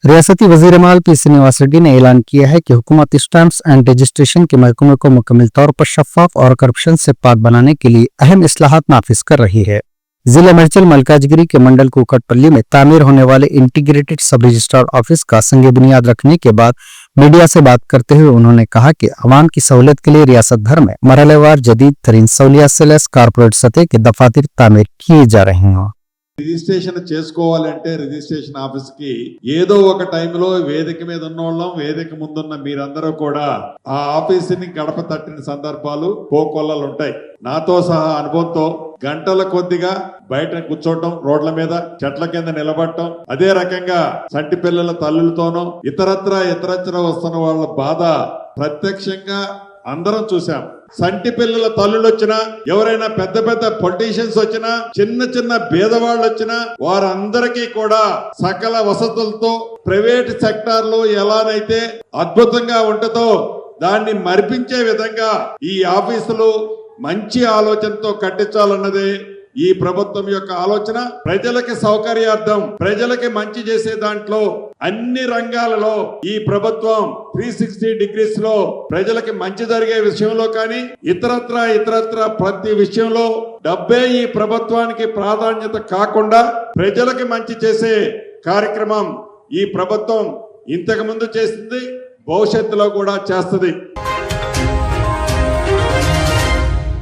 रियासती वज़ीर-ए-माल पी श्रीनिवास रेड्डी ने ऐलान किया है कि हुकूमत स्टैम्प्स एंड रजिस्ट्रेशन के महकमे को मुकम्मल तौर पर शफाफ और करप्शन से पाक बनाने के लिए अहम इस्लाहात नाफिज कर रही है। जिला मेडचल मलकाजगिरी के मंडल कुकटपल्ली में तामीर होने वाले इंटीग्रेटेड सब रजिस्ट्रार ऑफिस का संग बुनियाद रखने के बाद मीडिया से बात करते हुए उन्होंने कहा कि अवाम की सहूलियत के लिए रियासत भर में मरहलेवार जदीद तरीन सहूलियत से लैस कारपोरेट सतह के दफातर तामीर किए जा रहे हैं। రిజిస్ట్రేషన్ చేసుకోవాలంటే రిజిస్ట్రేషన్ ఆఫీస్ కి ఏదో ఒక టైంలో వేదిక మీద ఉన్నోళ్ళం వేదిక ముందున్న మీరందరూ కూడా ఆ ఆఫీసుని గడప తట్టిన సందర్భాలు కోకొల్లలు ఉంటాయి. నాతో సహా అనుభవంతో గంటల కొద్దిగా బయట కూర్చోవటం, రోడ్ల మీద చెట్ల కింద నిలబడటం, అదే రకంగా సంటి పిల్లల తల్లులతోనూ ఇతరత్ర వస్తున్న వాళ్ళ బాధ ప్రత్యక్షంగా అందరం చూసాం. సంటి పిల్లల తల్లులు వచ్చినా, ఎవరైనా పెద్ద పెద్ద పొలిటీషియన్స్ వచ్చినా, చిన్న పేదవాళ్ళు వచ్చినా వారందరికీ కూడా సకల వసతులతో ప్రైవేట్ సెక్టార్ లో ఎలానైతే అద్భుతంగా ఉంటుందో దాన్ని మరిపించే విధంగా ఈ ఆఫీసులు మంచి ఆలోచనతో కట్టించాలన్నదే ఈ ప్రభుత్వం యొక్క ఆలోచన. ప్రజలకి సౌకర్యార్థం, ప్రజలకి మంచి చేసే దాంట్లో అన్ని రంగాలలో ఈ ప్రభుత్వం 360 డిగ్రీస్ లో ప్రజలకి మంచి జరిగే విషయంలో కానీ ఇతరత్ర ప్రతి విషయంలో డబ్బే ఈ ప్రభుత్వానికి ప్రాధాన్యత కాకుండా ప్రజలకి మంచి చేసే కార్యక్రమం ఈ ప్రభుత్వం ఇంతకు ముందు చేసింది, భవిష్యత్తులో కూడా చేస్తుంది.